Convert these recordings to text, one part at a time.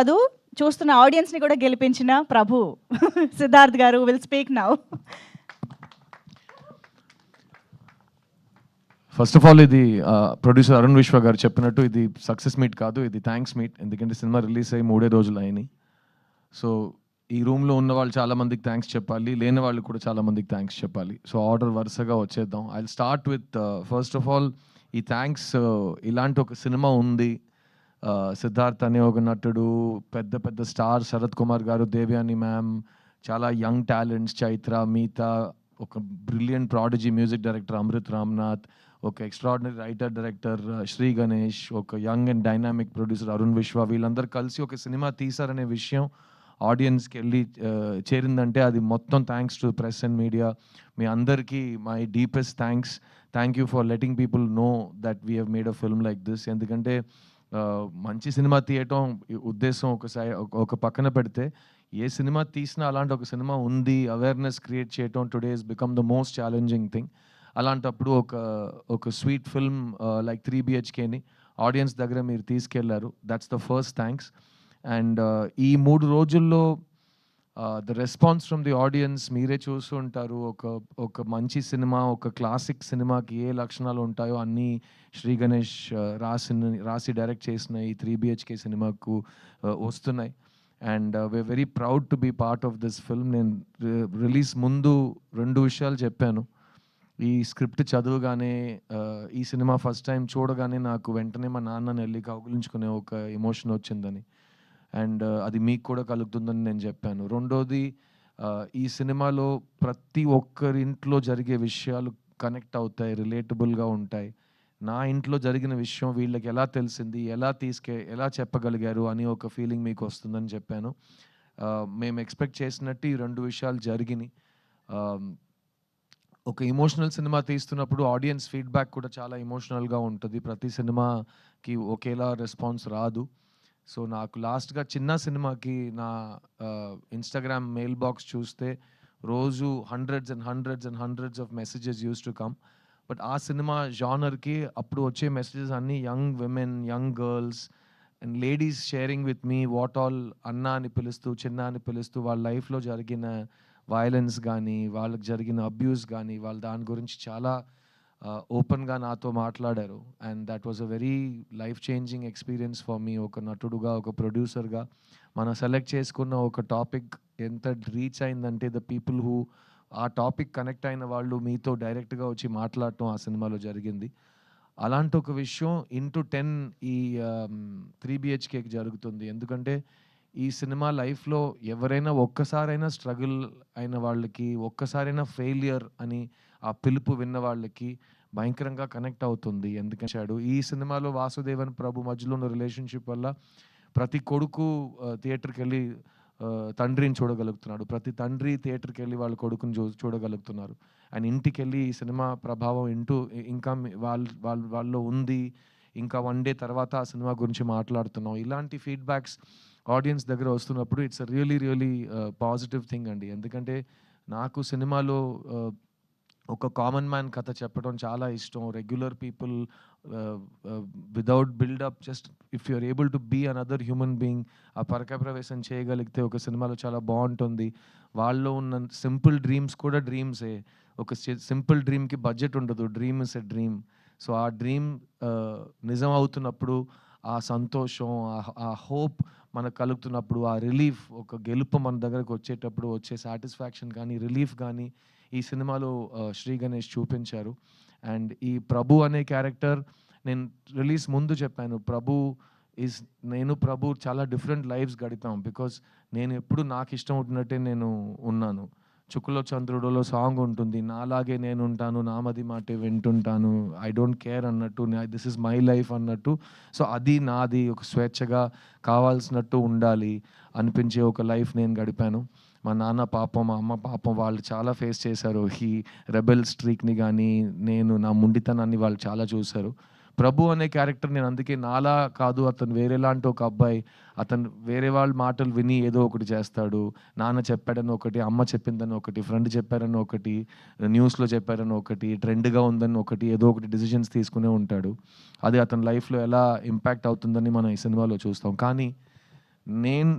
కాదు, చూస్తున్న ఆడియన్స్ని కూడా గెలిపించిన ప్రభు సిద్ధార్థ్ గారు will speak now. First of all ఇది ప్రొడ్యూసర్ అరుణ్ విశ్వ గారు చెప్పినట్టు ఇది సక్సెస్ మీట్ కాదు, ఇది థ్యాంక్స్ మీట్. ఎందుకంటే సినిమా రిలీజ్ అయ్యి 3 రోజులు అయినాయి. సో ఈ రూమ్లో ఉన్న వాళ్ళు చాలామందికి థ్యాంక్స్ చెప్పాలి, లేని వాళ్ళు కూడా చాలామందికి థ్యాంక్స్ చెప్పాలి. సో ఆర్డర్ వరుసగా వచ్చేద్దాం. I start with first of all ఈ థ్యాంక్స్. ఇలాంటి ఒక సినిమా ఉంది, సిద్ధార్థ్ అనే ఒక నటుడు, పెద్ద పెద్ద స్టార్ శరత్ కుమార్ గారు, దేవ్యాని మ్యామ్, చాలా యంగ్ టాలెంట్స్ చైత్ర, మీతా, ఒక brilliant prodigy music director Amrit Ramnath, ఒక extraordinary writer director Shri Ganesh, ఒక young and dynamic producer Arun Vishwa, వీళ్ళందరూ కలిసి ఒక సినిమా తీశారనే విషయం ఆడియన్స్కి వెళ్ళి చేరిందంటే అది మొత్తం thanks to press and media. మీ అందరికీ my deepest thanks. Thank you for letting people know that we have made a film like this. ఎందుకంటే మంచి సినిమా తీయటం ఉద్దేశం ఒక పక్కన పెడితే, ఏ సినిమా తీసినా అలాంటి ఒక సినిమా ఉంది అవేర్నెస్ క్రియేట్ చేయటం today is become the most challenging thing. అలాంటప్పుడు ఒక స్వీట్ ఫిల్మ్ లైక్ 3 BHKని ఆడియన్స్ దగ్గర మీరు తీసుకెళ్లారు. That's the first thanks. And ఈ 3 రోజుల్లో the response from the audience మీరే చూస్తూ ఉంటారు. ఒక మంచి సినిమా, ఒక క్లాసిక్ సినిమాకి ఏ లక్షణాలు ఉంటాయో అన్నీ శ్రీ గణేష్ రాసి డైరెక్ట్ చేసిన ఈ 3 BHK సినిమాకు వస్తున్నాయి. And we're very proud to be part of this film. నేను రిలీజ్ ముందు 2 విషయాలు చెప్పాను. ఈ స్క్రిప్ట్ చదువుగానే, ఈ సినిమా ఫస్ట్ టైం చూడగానే నాకు వెంటనే మా నాన్నని వెళ్ళి కౌగిలించుకునే ఒక ఎమోషన్ వచ్చిందని, అండ్ అది మీకు కూడా కలుగుతుందని నేను చెప్పాను. రెండోది, ఈ సినిమాలో ప్రతి ఒక్కరింట్లో జరిగే విషయాలు కనెక్ట్ అవుతాయి, రిలేటబుల్గా ఉంటాయి. నా ఇంట్లో జరిగిన విషయం వీళ్ళకి ఎలా తెలిసింది, ఎలా చెప్పగలిగారు అని ఒక ఫీలింగ్ మీకు వస్తుందని చెప్పాను. మేము ఎక్స్పెక్ట్ చేసినట్టు ఈ 2 విషయాలు జరిగినాయి. ఒక ఎమోషనల్ సినిమా తీస్తున్నప్పుడు ఆడియన్స్ ఫీడ్బ్యాక్ కూడా చాలా ఎమోషనల్గా ఉంటుంది. ప్రతి సినిమాకి ఒకేలా రెస్పాన్స్ రాదు. సో నాకు లాస్ట్గా చిన్న సినిమాకి నా ఇన్స్టాగ్రామ్ మెయిల్ బాక్స్ చూస్తే రోజు hundreds of messages use to come. But ఆ సినిమా జానర్కి అప్పుడు వచ్చే మెసేజెస్ అన్నీ young women, young girls and ladies sharing with me what all, అన్న అని పిలుస్తూ, చిన్న అని పిలుస్తూ వాళ్ళ లైఫ్లో జరిగిన వైలెన్స్ కానీ, వాళ్ళకి జరిగిన అబ్యూస్ కానీ, వాళ్ళు దాని గురించి చాలా ఓపెన్గా నాతో మాట్లాడారు. And that was a very life changing experience for me. ఒక నటుడుగా, ఒక ప్రొడ్యూసర్గా మనం సెలెక్ట్ చేసుకున్న ఒక టాపిక్ ఎంత రీచ్ అయిందంటే, ద పీపుల్ హూ ఆ టాపిక్ కనెక్ట్ అయిన వాళ్ళు మీతో డైరెక్ట్గా వచ్చి మాట్లాడటం ఆ సినిమాలో జరిగింది. అలాంటి ఒక విషయం ఇంటూ 10 ఈ 3 BHKకి జరుగుతుంది. ఎందుకంటే ఈ సినిమా లైఫ్లో ఎవరైనా ఒక్కసారైనా స్ట్రగుల్ అయిన వాళ్ళకి, ఒక్కసారైనా ఫెయిలియర్ అని ఆ పిలుపు విన్న వాళ్ళకి భయంకరంగా కనెక్ట్ అవుతుంది. ఎందుకంటే ఈ సినిమాలో వాసుదేవన్ ప్రభు మధ్యలో ఉన్న రిలేషన్షిప్ వల్ల ప్రతి కొడుకు థియేటర్కి వెళ్ళి తండ్రిని చూడగలుగుతున్నాడు, ప్రతి తండ్రి థియేటర్కి వెళ్ళి వాళ్ళ కొడుకుని చూడగలుగుతున్నారు. అండ్ ఇంటికి వెళ్ళి ఈ సినిమా ప్రభావం ఇంకా వాళ్ళలో ఉంది, ఇంకా 1 డే తర్వాత ఆ సినిమా గురించి మాట్లాడుతున్నాం. ఇలాంటి ఫీడ్బ్యాక్స్ ఆడియన్స్ దగ్గర వస్తున్నప్పుడు ఇట్స్ రియలీ పాజిటివ్ థింగ్ అండి. ఎందుకంటే నాకు సినిమాలో ఒక కామన్ మ్యాన్ కథ చెప్పడం చాలా ఇష్టం. Regular people without buildup, just if you're able to be another human being, ఆ పరకాయ ప్రవేశం చేయగలిగితే ఒక సినిమాలో చాలా బాగుంటుంది. వాళ్ళలో ఉన్న సింపుల్ డ్రీమ్స్ కూడా డ్రీమ్సే. ఒక సింపుల్ డ్రీమ్కి బడ్జెట్ ఉండదు, dream is a dream. So ఆ డ్రీమ్ నిజం అవుతున్నప్పుడు ఆ సంతోషం, ఆ హోప్ మనకు కలుగుతున్నప్పుడు, ఆ రిలీఫ్, ఒక గెలుపు మన దగ్గరకు వచ్చేటప్పుడు వచ్చే సాటిస్ఫాక్షన్ కానీ, రిలీఫ్ కానీ ఈ సినిమాలో శ్రీ గణేష్ చూపించారు. అండ్ ఈ ప్రభు అనే క్యారెక్టర్ నేను రిలీజ్ ముందు చెప్పాను, నేను ప్రభు చాలా డిఫరెంట్ లైఫ్స్ గడిపాం. బికాస్ నేను ఎప్పుడు నాకు ఇష్టం ఉంటున్నట్టే నేను ఉన్నాను. చుక్కలో చంద్రుడులో సాంగ్ ఉంటుంది, నాలాగే నేను ఉంటాను, నామది మాటే వింటుంటాను, ఐ డోంట్ కేర్ అన్నట్టు, దిస్ ఇస్ మై లైఫ్ అన్నట్టు. సో అది నాది, ఒక స్వేచ్ఛగా కావాల్సినట్టు ఉండాలి అనిపించే ఒక లైఫ్ నేను గడిపాను. మా నాన్న పాపం, మా అమ్మ పాపం, వాళ్ళు చాలా ఫేస్ చేశారు ఈ రెబెల్ స్ట్రీక్ని కానీ, నా ముండితనాన్ని వాళ్ళు చాలా చూశారు. ప్రభు అనే క్యారెక్టర్ నేను అందుకే నాలా కాదు, అతను వేరేలాంటి ఒక అబ్బాయి, అతను వేరే వాళ్ళ మాటలు విని ఏదో ఒకటి చేస్తాడు. నాన్న చెప్పాడని ఒకటి, అమ్మ చెప్పిందని ఒకటి, ఫ్రెండ్ చెప్పారని ఒకటి, న్యూస్లో చెప్పారని ఒకటి, ట్రెండ్గా ఉందని ఒకటి, ఏదో ఒకటి డిసిషన్స్ తీసుకునే ఉంటాడు. అది అతని లైఫ్లో ఎలా ఇంపాక్ట్ అవుతుందని మనం ఈ సినిమాలో చూస్తాం. కానీ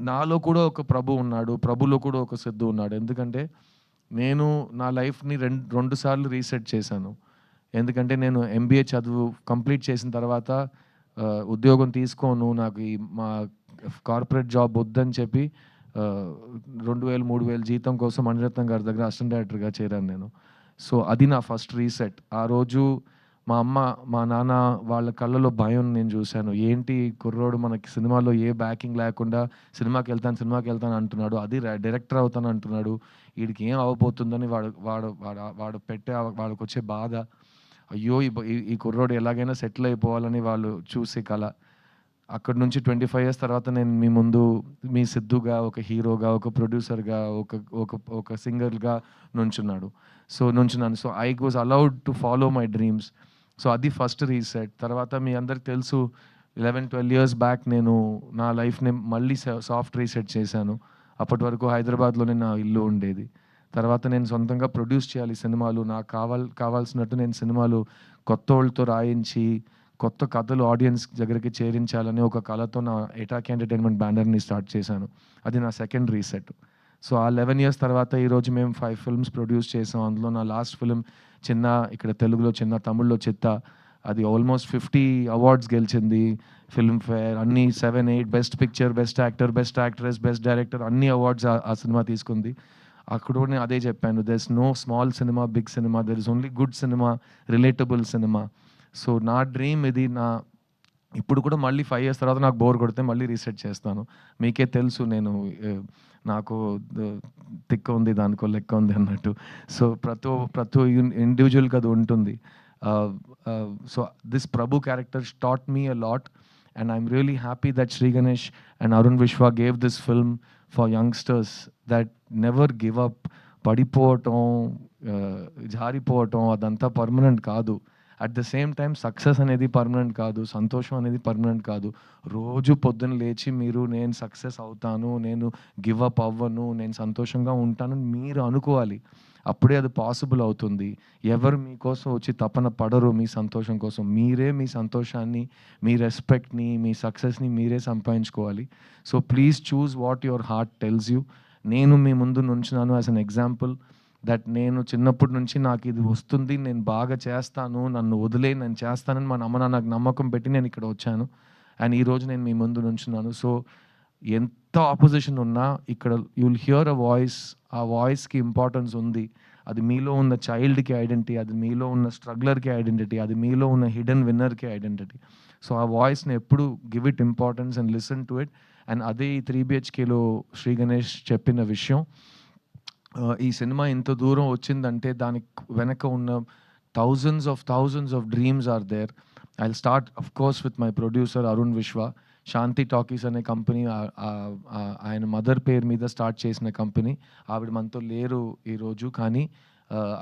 నాలో కూడా ఒక ప్రభు ఉన్నాడు, ప్రభులో కూడా ఒక సిద్ధు ఉన్నాడు. ఎందుకంటే నేను నా లైఫ్ని రెండు సార్లు రీసెట్ చేశాను. ఎందుకంటే నేను ఎంబీఏ చదువు కంప్లీట్ చేసిన తర్వాత ఉద్యోగం తీసుకోను, నాకు ఈ మా కార్పొరేట్ జాబ్ వద్దని చెప్పి 2000, 3000 జీతం కోసం మణిరత్నం గారి దగ్గర అసిస్టెంట్ డైరెక్టర్గా చేరాను నేను. సో అది నా ఫస్ట్ రీసెట్. ఆ రోజు మా అమ్మ, మా నాన్న వాళ్ళ కళ్ళలో భయం నేను చూశాను. ఏంటి కుర్రోడు మనకి సినిమాలో ఏ బ్యాకింగ్ లేకుండా సినిమాకెళ్తాను అంటున్నాడు. అది డైరెక్టర్ అవుతాను అంటున్నాడు. వీడికి ఏం అవ్వబోతుందని వాడు పెట్టే వాళ్ళకొచ్చే బాధ. అయ్యో! ఈ కుర్రోడు ఎలాగైనా సెటిల్ అయిపోవాలని వాళ్ళు చూసే కల. అక్కడి నుంచి 25 ఇయర్స్ తర్వాత నేను మీ ముందు మీ సిద్ధుగా, ఒక హీరోగా, ఒక ప్రొడ్యూసర్‌గా, ఒక సింగర్‌గా నుంచున్నాను. So I was allowed to follow my dreams. So అది ఫస్ట్ రీసెట్. తర్వాత మీ అందరికి తెలుసు 11, 12 ఇయర్స్ బ్యాక్ నేను నా లైఫ్‌ని మళ్ళీ సాఫ్ట్ రీసెట్ చేశాను. అప్పటి వరకు హైదరాబాద్‌లోనే నా ఇల్లు ఉండేది. తర్వాత నేను సొంతంగా ప్రొడ్యూస్ చేయాలి సినిమాలు. నాకు కావాల్సినట్టు నేను సినిమాలు కొత్తోళ్ళతో రాయించి, కొత్త కథలు ఆడియన్స్ దగ్గరికి చేరించాలని ఒక కళతో నా ఎటాక్ ఎంటర్టైన్మెంట్ బ్యానర్‌ని స్టార్ట్ చేశాను. అది నా సెకండ్ రీసెట్. సో ఆ 11 ఇయర్స్ తర్వాత ఈరోజు మేము 5 ఫిల్మ్స్ ప్రొడ్యూస్ చేసాం. అందులో నా లాస్ట్ ఫిల్మ్ చిన్న, ఇక్కడ తెలుగులో చిన్న, తమిళ్లో చిత్త. అది ఆల్మోస్ట్ 50 అవార్డ్స్ గెలిచింది. ఫిల్మ్‌ఫేర్ అన్నీ 7, 8 best picture, best actor, best actress, best director అన్ని అవార్డ్స్ ఆ సినిమా తీసుకుంది. అక్కడ కూడా నేను అదే చెప్పాను. There is no small cinema, big cinema. There is only good cinema, relatable cinema. So నా డ్రీమ్ ఇది. ఇప్పుడు కూడా మళ్ళీ 5 ఇయర్స్ తర్వాత నాకు బోర్ కొడితే మళ్ళీ రీసెట్ చేస్తాను. మీకే తెలుసు నేను నాకు తిక్క ఉంది, దానికో లెక్క ఉంది అన్నట్టు. సో ప్రతి ఇండివిజువల్‌కి అది ఉంటుంది. So this Prabhu character taught me a lot and I'm really happy that Shri Ganesh and Arun Vishwa gave this film for youngsters that never give up. పడిపోవటం, జారిపోవటం అదంతా పర్మనెంట్ కాదు. At the same time success అనేది పర్మనెంట్ కాదు, సంతోషం అనేది పర్మనెంట్ కాదు. రోజు పొద్దున్న లేచి మీరు నేను సక్సెస్ అవుతాను, నేను గివ్ అప్ అవ్వను, నేను సంతోషంగా ఉంటాను మీరు అనుకోవాలి. అప్పుడే అది పాసిబుల్ అవుతుంది. ఎవరు మీకోసం వచ్చి తపన పడరు మీ సంతోషం కోసం. మీరే మీ సంతోషాన్ని, మీ రెస్పెక్ట్‌ని, మీ సక్సెస్‌ని మీరే సంపాదించుకోవాలి. So please choose what your heart tells you. నేను మీ ముందు నుంచున్నాను యాస్ ఎన్ ఎగ్జాంపుల్ దట్ నేను చిన్నప్పటి నుంచి నాకు ఇది వస్తుంది, నేను బాగా చేస్తాను, నన్ను వదిలేయి నేను చేస్తానని మా అమ్మ నాన్న నాకు నమ్మకం పెట్టి నేను ఇక్కడ వచ్చాను. అండ్ ఈరోజు నేను మీ ముందు నుంచున్నాను. సో ఎంత ఆపోజిషన్ ఉన్నా ఇక్కడ you will here a voice. ఆ వాయిస్‌కి ఇంపార్టెన్స్ ఉంది. అది మీలో ఉన్న చైల్డ్‌కి ఐడెంటిటీ, అది మీలో ఉన్న స్ట్రగ్లర్‌కి ఐడెంటిటీ, అది మీలో ఉన్న హిడెన్ విన్నర్‌కి ఐడెంటిటీ. సో ఆ వాయిస్‌ని ఎప్పుడు give it importance and listen to it. And అదే ఈ 3 BHKలో శ్రీ గణేష్ చెప్పిన విషయం. ఈ సినిమా ఇంత దూరం వచ్చిందంటే దానికి వెనక ఉన్న thousands of dreams are there. I'll start of course with my producer Arun Vishwa. Shanti Talkies అనే కంపెనీ ఆయన మదర్ పేరు మీద స్టార్ట్ చేసిన కంపెనీ. ఆవిడ మనతో లేరు ఈరోజు. కానీ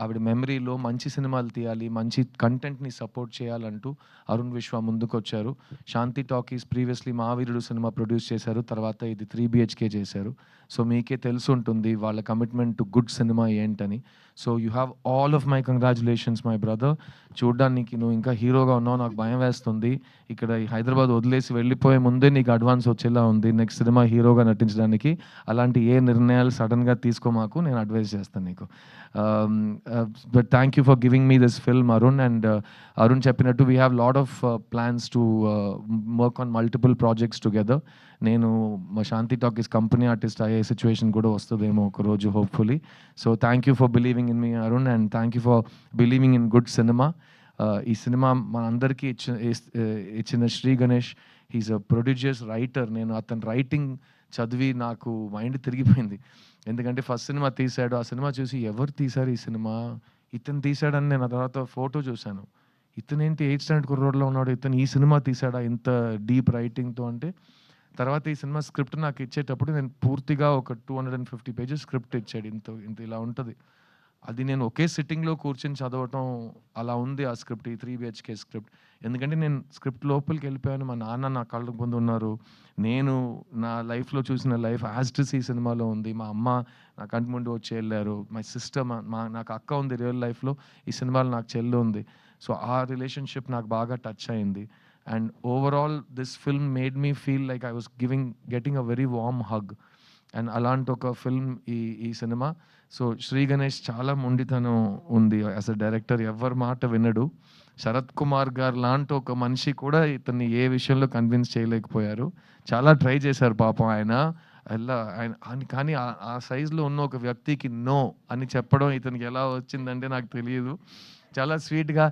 ఆవిడ మెమరీలో మంచి సినిమాలు తీయాలి, మంచి కంటెంట్‌ని సపోర్ట్ చేయాలంటూ అరుణ్ విశ్వ ముందుకొచ్చారు. శాంతి టాకీస్ ప్రీవియస్‌లీ మహావీరుడు సినిమా ప్రొడ్యూస్ చేశారు. తర్వాత ఇది 3 BHK చేశారు. సో మీకే తెలిసుంటుంది వాళ్ళ కమిట్మెంట్ టు గుడ్ సినిమా ఏంటని. So you have all of my congratulations my brother. చూడ్డానికి నువ్వు ఇంకా హీరోగా ఉన్నావు, నాకు భయం వేస్తుంది. ఇక్కడ ఈ హైదరాబాద్ వదిలేసి వెళ్ళిపోయే ముందే నీకు అడ్వాన్స్ వచ్చేలా ఉంది నెక్స్ట్ సినిమా హీరోగా నటించడానికి. అలాంటి ఏ నిర్ణయాలు సడన్‌గా తీసుకోమాకు, నేను అడ్వైస్ చేస్తాను నీకు. But thank you for giving me this film Arun. And Arun చెప్పినట్టు we have lot of plans to work on multiple projects together. నేను మా శాంతి టాకీస్ కంపెనీ ఆర్టిస్ట్ అయ్యే సిచ్యువేషన్ కూడా వస్తుందేమో ఒకరోజు hopefully. So thank you for believing in me Arun and thank you for believing in good cinema. ఈ cinema మనందరికీ ఇచ్చిన Shri Ganesh, he's a prodigious writer. నేను అతని రైటింగ్ చదివి నాకు మైండ్ తిరిగిపోయింది. ఎందుకంటే ఫస్ట్ సినిమా తీశాడు, ఆ సినిమా చూసి ఎవరు తీశారు ఈ సినిమా, ఇతను తీశాడని నేను ఆ తర్వాత ఫోటో చూశాను. ఇతనేంటి 8th స్టాండర్డ్ కుర్రోడ్లో ఉన్నాడు, ఇతను ఈ సినిమా తీశాడా ఇంత డీప్ రైటింగ్తో అంటే. తర్వాత ఈ సినిమా స్క్రిప్ట్ నాకు ఇచ్చేటప్పుడు నేను పూర్తిగా ఒక 250 పేజెస్ స్క్రిప్ట్ ఇచ్చాడు. ఇంత ఇంత ఇలా ఉంటుంది. అది నేను ఒకే సిట్టింగ్‌లో కూర్చొని చదవటం అలా ఉంది ఆ స్క్రిప్ట్, ఈ 3 BHK స్క్రిప్ట్. ఎందుకంటే నేను స్క్రిప్ట్ లోపలికెళ్ళిపోయాను. మా నాన్న నా కళ్ళ ముందు ఉన్నారు. నేను నా లైఫ్‌లో చూసిన లైఫ్ యాజ్ ఇట్ ఈజ్ ఈ సినిమాలో ఉంది. మా అమ్మ నా కంటి ముందు వచ్చి ఎళ్ళారు. మై సిస్టర్ నాకు అక్క ఉంది రియల్ లైఫ్‌లో. ఈ సినిమాలో నాకు చెల్లి ఉంది. సో ఆ రిలేషన్‌షిప్ నాకు బాగా టచ్ అయింది. And overall this film made me feel like I was getting a very warm hug. And అలాంటి ఒక ఫిల్మ్ ఈ సినిమా. సో శ్రీ గణేష్ చాలా మొండితనం ఉంది యాజ్ అ డైరెక్టర్, ఎవరి మాట వినడు. శరత్ కుమార్ గారు లాంటి ఒక మనిషి కూడా ఇతన్ని ఏ విషయంలో కన్విన్స్ చేయలేకపోయారు. చాలా ట్రై చేశారు పాపం ఆయన. కానీ ఆ సైజులో ఉన్న ఒక వ్యక్తికి నో అని చెప్పడం ఇతనికి ఎలా వచ్చిందంటే నాకు తెలియదు. చాలా స్వీట్గా,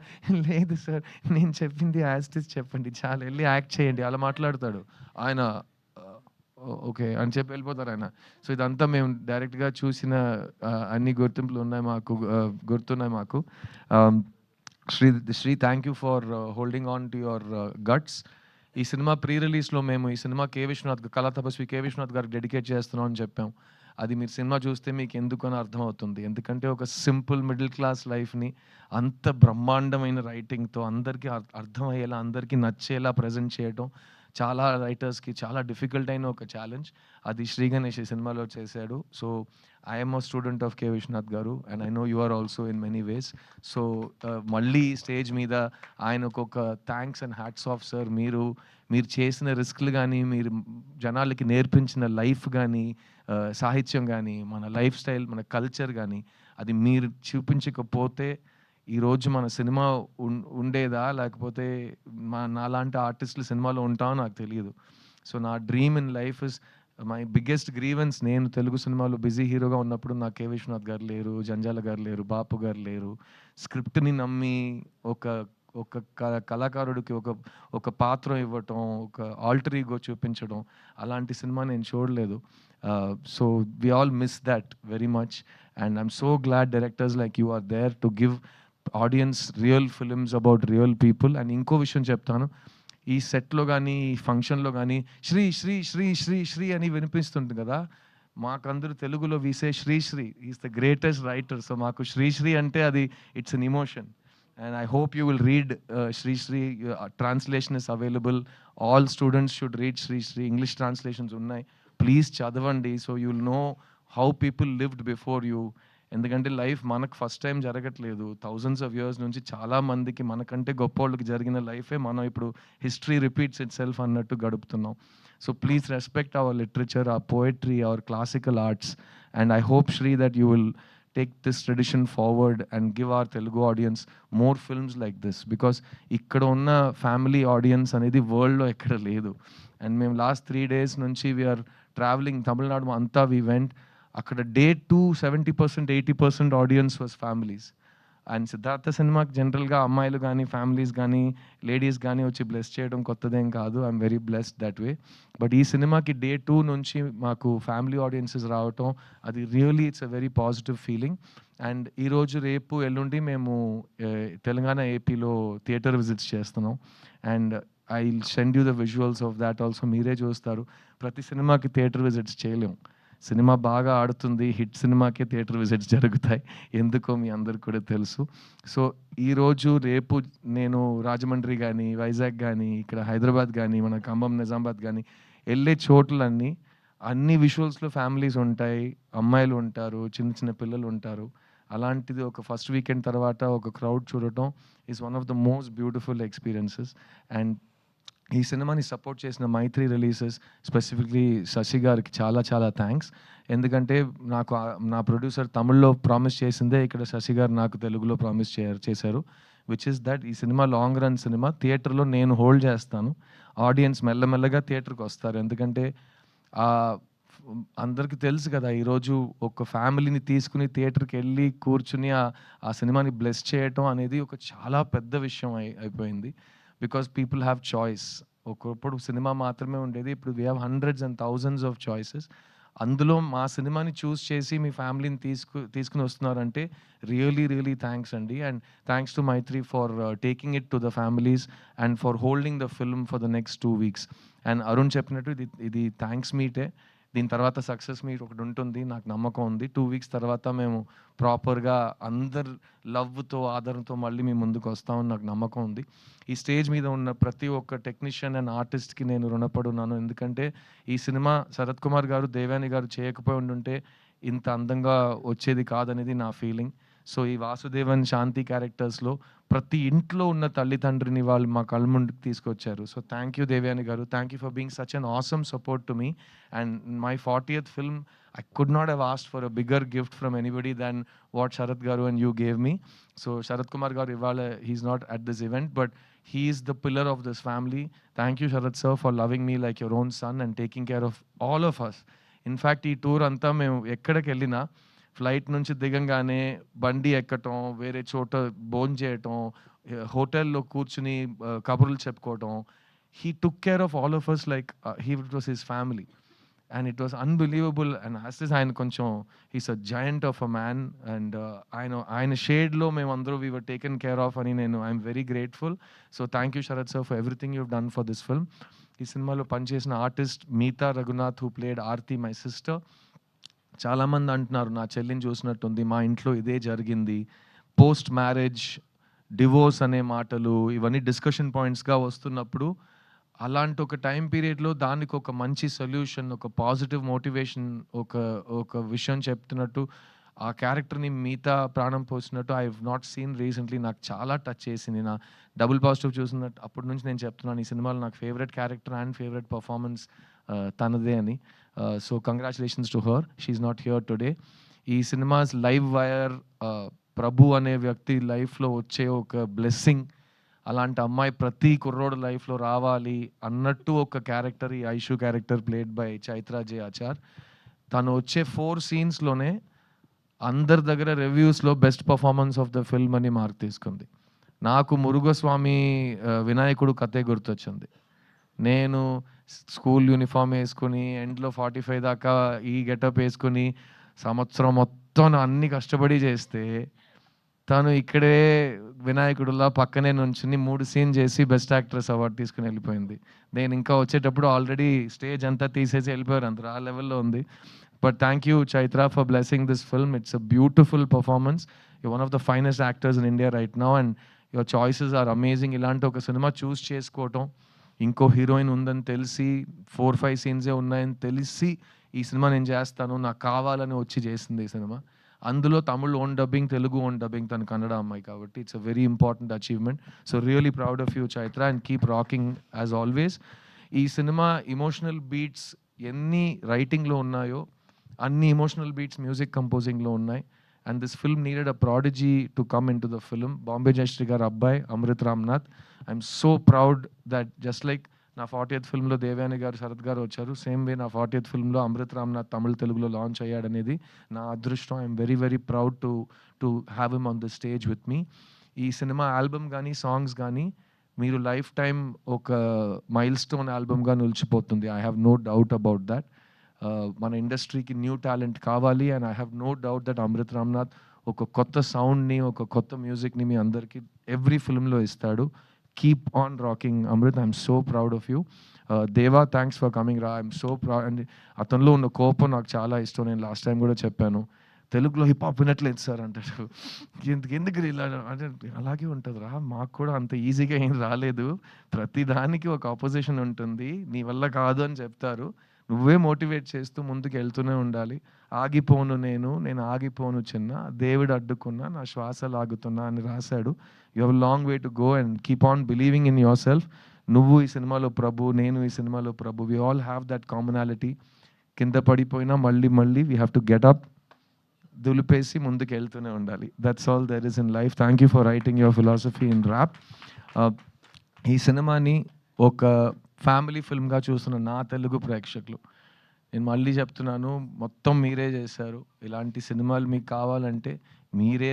లేదు సార్ నేను చెప్పింది యాజ్ ఇట్ ఈజ్ చెప్పండి, చాలా వెళ్ళి యాక్ట్ చేయండి, అలా మాట్లాడతాడు ఆయన. ఓకే అని చెప్పి వెళ్ళిపోతారు ఆయన. సో ఇదంతా మేము డైరెక్ట్గా చూసిన అన్ని గుర్తింపులు ఉన్నాయి మాకు, గుర్తున్నాయి మాకు. Sri thank you for holding on to your guts. ఈ సినిమా ప్రీ రిలీజ్లో మేము ఈ సినిమా కళా తపస్వి కే విశ్వనాథ్ గారికి డెడికేట్ చేస్తున్నాం అని చెప్పాం. అది మీరు సినిమా చూస్తే మీకు ఎందుకని అర్థమవుతుంది. ఎందుకంటే ఒక సింపుల్ మిడిల్ క్లాస్ లైఫ్ని అంత బ్రహ్మాండమైన రైటింగ్తో అందరికీ అర్థమయ్యేలా, అందరికీ నచ్చేలా ప్రజెంట్ చేయడం చాలా రైటర్స్కి చాలా డిఫికల్ట్ అయిన ఒక ఛాలెంజ్. అది శ్రీ గణేష్ ఈ సినిమాలో చేశాడు. So I'm a student of K Vishwanath garu and I know you are also in many ways. So మళ్ళీ స్టేజ్ మీద ఆయనకు ఒక thanks and hats off sir. మీరు చేసిన రిస్క్లు కానీ, మీరు జనాలకి నేర్పించిన లైఫ్ కానీ, సాహిత్యం కానీ, మన లైఫ్ స్టైల్, మన కల్చర్ కానీ, అది మీరు చూపించకపోతే ఈరోజు మన సినిమా ఉండేదా, లేకపోతే నాలాంటి ఆర్టిస్టులు సినిమాలో ఉంటామో నాకు తెలియదు. సో నా dream in life is my biggest grievance. నేను తెలుగు సినిమాలో బిజీ హీరోగా ఉన్నప్పుడు నాకు కే విశ్వనాథ్ గారు లేరు, జంజాల గారు లేరు, బాపు గారు లేరు. స్క్రిప్ట్ని నమ్మి ఒక కళాకారుడికి ఒక పాత్ర ఇవ్వటం, ఒక ఆల్టర్ ఈగో చూపించడం, అలాంటి సినిమా నేను చూడలేదు. So we all miss that very much and I'm so glad directors like you are there to give audience real films about real people. And ఇంకో విషయం చెప్తాను, ఈ సెట్లో కానీ ఈ ఫంక్షన్లో కానీ శ్రీ శ్రీ శ్రీ శ్రీ శ్రీ అని వినిపిస్తుంది కదా, మాకందరూ తెలుగులో we say Sri Sri is the greatest writer. So మాకు శ్రీశ్రీ అంటే అది it's an emotion. And I hope you will read Sri Sri. Translation is available. All students should read Sri Sri. English translations unnai. Please chadavandi so you will know how people lived before you. ఎందుకంటే life మనకు first time జరగట్లేదు. Thousands of years నుంచి చాలా మందికి మనకంటే గొప్పోళ్ళకి జరిగిన లైఫే మనం ఇప్పుడు హిస్టరీ రిపీట్స్ ఇట్ సెల్ఫ్ అన్నట్టు గడుపుతున్నాం. So please respect our literature, our poetry, our classical arts. And I hope Shri that you will take this tradition forward and give our Telugu audience more films like this, because ikkada unna family audience anedi world lo ekkada ledu. And mem last 3 days nunchi we are traveling Tamil Nadu anta, we went akkada day 2 70% 80% audience was families. And Siddhartha సినిమాకి జనరల్గా అమ్మాయిలు కానీ, families కానీ, ladies కానీ వచ్చి bless చేయడం కొత్తదేం కాదు. I'm very blessed that way. But ఈ సినిమాకి డే 2 నుంచి మాకు ఫ్యామిలీ ఆడియన్సెస్ రావటం, అది really it's a very positive feeling. And ఈరోజు రేపు ఎల్లుండి మేము తెలంగాణ ఏపీలో థియేటర్ విజిట్స్ చేస్తున్నాం. And I will send you the visuals of that also. మీరే చూస్తారు. ప్రతి సినిమాకి థియేటర్ విజిట్స్ చేయలేము. సినిమా బాగా ఆడుతుంది, హిట్ సినిమాకే థియేటర్ విజిట్స్ జరుగుతాయి, ఎందుకో మీ అందరికి కూడా తెలుసు. సో ఈరోజు రేపు నేను రాజమండ్రి కానీ, వైజాగ్ కానీ, ఇక్కడ హైదరాబాద్ కానీ, మన ఖమ్మం, నిజామాబాద్ కానీ వెళ్ళే చోట్లన్నీ అన్ని విజువల్స్లో ఫ్యామిలీస్ ఉంటాయి, అమ్మాయిలు ఉంటారు, చిన్న చిన్న పిల్లలు ఉంటారు. అలాంటిది ఒక ఫస్ట్ వీకెండ్ తర్వాత ఒక క్రౌడ్ చూడటం is one of the most beautiful experiences. And ఈ సినిమాని సపోర్ట్ చేసిన మైత్రి రిలీజెస్, స్పెసిఫిక్లీ శశి గారికి చాలా చాలా థ్యాంక్స్. ఎందుకంటే నాకు నా ప్రొడ్యూసర్ తమిళ్లో ప్రామిస్ చేసిందే ఇక్కడ శశి గారు నాకు తెలుగులో ప్రామిస్ చేశారు, విచ్ ఇస్ దట్ ఈ సినిమా లాంగ్ రన్ సినిమా. థియేటర్లో నేను హోల్డ్ చేస్తాను, ఆడియన్స్ మెల్లమెల్లగా థియేటర్కి వస్తారు. ఎందుకంటే అందరికీ తెలుసు కదా, ఈరోజు ఒక ఫ్యామిలీని తీసుకుని థియేటర్కి వెళ్ళి కూర్చుని ఆ సినిమాని బ్లెస్ చేయటం అనేది ఒక చాలా పెద్ద విషయం అయిపోయింది. Because people have choice. ఒకప్పుడు సినిమా మాత్రమే ఉండేది, ఇప్పుడు we have hundreds and thousands of choices. అందులో మా సినిమాని చూస్ చేసి మీ ఫ్యామిలీని తీసుకుని వస్తున్నారంటే రియలీ రియలీ థ్యాంక్స్ అండి. And thanks to Mythri for taking it to the families and for holding the film for the next 2 weeks. అండ్ అరుణ్ చెప్పినట్టు ఇది థ్యాంక్స్ మీటే. దీని తర్వాత సక్సెస్ మీట్ ఒకటి ఉంటుంది, నాకు నమ్మకం ఉంది. 2 weeks తర్వాత మేము ప్రాపర్గా అందరు లవ్తో, ఆదరణతో మళ్ళీ మీ ముందుకు వస్తామని నాకు నమ్మకం ఉంది. ఈ స్టేజ్ మీద ఉన్న ప్రతి ఒక్క టెక్నీషియన్ అండ్ ఆర్టిస్ట్కి నేను రుణపడి ఉన్నాను. ఎందుకంటే ఈ సినిమా శరత్ కుమార్ గారు, దేవాని గారు చేయకపోయి ఉండుంటే ఇంత అందంగా వచ్చేది కాదనేది నా ఫీలింగ్. సో ఈ వాసుదేవన్, శాంతి క్యారెక్టర్స్లో ప్రతి ఇంట్లో ఉన్న తల్లిదండ్రిని వాళ్ళు మా కళ్ళ ముందుకు తీసుకొచ్చారు. సో థ్యాంక్ యూ దేవయాని గారు. Thank you for being such an awesome support to me. And my 40th film I could not have asked for a bigger gift from anybody than what Sharath Garu and you gave me. So Sharath Kumar Garu Ivala, he's not at this event, but he is the pillar of this family. Thank you Sharath sir for loving me like your own son and taking care of all of us. In fact, ఈ tour అంతా మేము ఎక్కడికి వెళ్ళినా flight నుంచి దిగంగానే బండి ఎక్కటం, వేరే చోట భోజనం చేయటం, హోటల్లో కూర్చుని కబుర్లు చెప్పుకోవటం. He took care of all of us like it was his family. And it was unbelievable. And Assis ఆయన కొంచెం he's a giant of a man, and ఆయన షేడ్లో మేమందరూ we were taken care of అని I'm very grateful. So thank you Sharath sir for everything you've done for this film. ఈ సినిమాలో పనిచేసిన artist Meetha Raghunath who played Aarti my sister. చాలామంది అంటున్నారు నా చెల్లిని చూసినట్టుంది, మా ఇంట్లో ఇదే జరిగింది, పోస్ట్ మ్యారేజ్ డివోర్స్ అనే మాటలు ఇవన్నీ డిస్కషన్ పాయింట్స్గా వస్తున్నప్పుడు అలాంటి ఒక టైం పీరియడ్లో దానికి ఒక మంచి సొల్యూషన్, ఒక పాజిటివ్ మోటివేషన్, ఒక విషయం చెప్తున్నట్టు ఆ క్యారెక్టర్ని మిగతా ప్రాణం పోసినట్టు I have not seen recently. నాకు చాలా టచ్ చేసింది. నా డబుల్ పాజిటివ్ చూసినట్టు అప్పటి నుంచి నేను చెప్తున్నాను ఈ సినిమాలో నాకు favourite character and favourite performance తనదే అని. So congratulations to her, she's not here today. ఈ సినిమాస్ లైవ్ వైర్ ప్రభు అనే వ్యక్తి లైఫ్లో వచ్చే ఒక బ్లెస్సింగ్. అలాంటి అమ్మాయి ప్రతి కుర్రోడు లైఫ్లో రావాలి అన్నట్టు ఒక క్యారెక్టర్ ఈ Aishu character played by Chaitra J Achar. తను వచ్చే 4 సీన్స్లోనే అందరి దగ్గర రివ్యూస్లో best performance of the film అని మార్క్ తీసుకుంది. నాకు మురుగస్వామి వినాయకుడు కథే గుర్తొచ్చింది. నేను స్కూల్ యూనిఫామ్ వేసుకుని ఎండ్లో 45 దాకా ఈ గెటప్ వేసుకుని సంవత్సరం మొత్తం అన్ని కష్టపడి చేస్తే తను ఇక్కడే వినాయకుడులా పక్కనే నుంచుని 3 సీన్ చేసి బెస్ట్ యాక్ట్రెస్ అవార్డు తీసుకుని వెళ్ళిపోయింది. నేను ఇంకా వచ్చేటప్పుడు ఆల్రెడీ స్టేజ్ అంతా తీసేసి వెళ్ళిపోయారు, అంత ఆ లెవెల్లో ఉంది. But thank you Chaitra for blessing this film. It's a beautiful performance. You one of the finest actors in India right now and your choices are amazing. ఇలాంటి ఒక సినిమా చూస్ చేసుకోవటం, ఇంకో హీరోయిన్ ఉందని తెలిసి 4-5 సీన్సే ఉన్నాయని తెలిసి ఈ సినిమా నేను చేస్తాను నాకు కావాలని వచ్చి చేసింది ఈ సినిమా. అందులో Tamil own dubbing, Telugu own dubbing, తను కన్నడ అమ్మాయి కాబట్టి it's a very important achievement. So really proud of you Chaitra and keep rocking as always. ఈ సినిమా ఇమోషనల్ బీట్స్ ఎన్ని రైటింగ్లో ఉన్నాయో అన్ని ఇమోషనల్ బీట్స్ మ్యూజిక్ కంపోజింగ్లో ఉన్నాయి. And this film needed a prodigy to come in to the film. Bombay Jayashri గారు అబ్బాయి Amrit Ramnath. I'm so proud that just like నా 40th ఫిల్మ్లో దేవయాని గారు, శరత్ గారు వచ్చారు, సేమ్ వే నా 40th ఫిల్మ్లో అమృత్ రామ్నాథ్ తమిళ్ తెలుగులో లాంచ్ అయ్యాడనేది నా అదృష్టం. I'm very very proud to have him on the stage with me. ఈ సినిమా ఆల్బమ్ కానీ సాంగ్స్ కానీ మీరు లైఫ్ టైం ఒక మైల్ స్టోన్ ఆల్బమ్గా నిలిచిపోతుంది. I have no doubt about that. మన ఇండస్ట్రీకి న్యూ టాలెంట్ కావాలి and I have no doubt that Amrit Ramnath ఒక కొత్త సౌండ్ని, ఒక కొత్త మ్యూజిక్ని మీ అందరికీ ఎవ్రీ ఫిల్మ్లో ఇస్తాడు. Keep on rocking, Amrit. I'm so proud of you. Deva, thanks for coming ra. I'm so proud. And అతనిలో ఉన్న కోపం నాకు చాలా ఇష్టం. నేను లాస్ట్ టైం కూడా చెప్పాను, తెలుగులో హిప్ హాప్ వినట్లేదు సార్ అంటాడు. ఎందుకు ఇలా అంటే అలాగే ఉంటుంది రా, మాకు కూడా అంత ఈజీగా ఏం రాలేదు, ప్రతి దానికి ఒక ఆపోజిషన్ ఉంటుంది, నీ వల్ల కాదు అని చెప్తారు, నువ్వే మోటివేట్ చేస్తూ ముందుకు వెళ్తూనే ఉండాలి. ఆగిపోను నేను ఆగిపోను చిన్న, దేవుడు అడ్డుకున్నా నా శ్వాస లాగుతున్నా అని రాశాడు. You have long way to go and keep on believing in yourself. నువ్వు ఈ సినిమాలో ప్రభు, నేను ఈ సినిమాలో Prabhu. We all have that commonality. కింద పడిపోయినా మళ్ళీ we have to get up, దులిపేసి ముందుకు వెళ్తూనే ఉండాలి. That's all there is in life. Thank you for writing your philosophy in rap. ఈ సినిమాని ఒక ఫ్యామిలీ ఫిల్మ్గా చూస్తున్న నా తెలుగు ప్రేక్షకులు, నేను మళ్ళీ చెప్తున్నాను, మొత్తం మీరే చేశారు. ఇలాంటి సినిమాలు మీకు కావాలంటే మీరే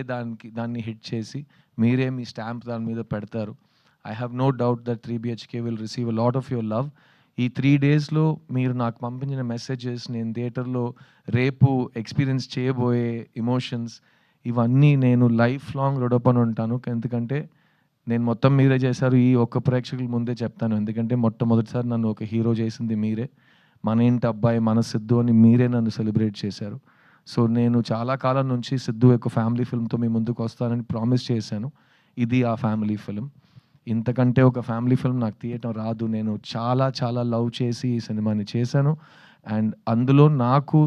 దాన్ని హిట్ చేసి మీరే మీ స్టాంప్ దాని మీద పెడతారు. I have no doubt that 3BHK will receive a lot of your love. ఈ 3 డేస్లో మీరు నాకు పంపించిన మెసేజెస్, నేను థియేటర్లో రేపు ఎక్స్పీరియన్స్ చేయబోయే ఇమోషన్స్, ఇవన్నీ నేను లైఫ్ లాంగ్ రుణపడి ఉంటాను. ఎందుకంటే నేను మొత్తం మీరే చేశారు. ఈ ఒక్క ప్రేక్షకుల ముందే చెప్తాను, ఎందుకంటే మొట్టమొదటిసారి నన్ను ఒక హీరో చేసింది మీరే. మన ఇంటి అబ్బాయి, మన సిద్ధు అని మీరే నన్ను సెలబ్రేట్ చేశారు. సో నేను చాలా కాలం నుంచి సిద్ధు యొక్క ఫ్యామిలీ ఫిల్మ్తో మీ ముందుకు వస్తానని ప్రామిస్ చేశాను. ఇది ఆ ఫ్యామిలీ ఫిల్మ్. ఇంతకంటే ఒక ఫ్యామిలీ ఫిల్మ్ నాకు తీయటం రాదు. నేను చాలా లవ్ చేసి ఈ సినిమాని చేశాను. అండ్ అందులో నాకు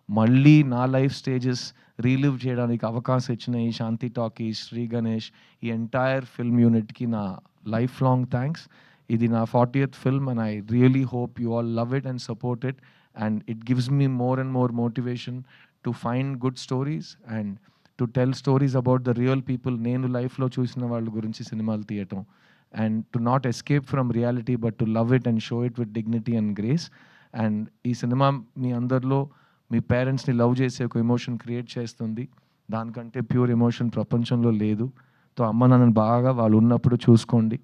మళ్ళీ నా లైఫ్ స్టేజెస్ రీలివ్ చేయడానికి అవకాశం ఇచ్చిన ఈ శాంతి టాకీస్, శ్రీ గణేష్, ఈ ఎంటైర్ ఫిల్మ్ యూనిట్కి నా లైఫ్ లాంగ్ థ్యాంక్స్. ఇది నా 40th film and I really hope you all love it and support it, and it gives me more and more motivation to find good stories and to tell stories about the real people. నేను లైఫ్లో చూసిన వాళ్ళ గురించి సినిమాలు తీయటం, and to not escape from reality but to love it and show it with dignity and grace. And ఈ cinema మీ అందరిలో మీ పేరెంట్స్ని లవ్ చేసే ఒక ఎమోషన్ క్రియేట్ చేస్తుంది. దానికంటే ప్యూర్ ఎమోషన్ ప్రపంచంలో లేదు. సో అమ్మ నాన్నని బాగా వాళ్ళు ఉన్నప్పుడు చూసుకోండి.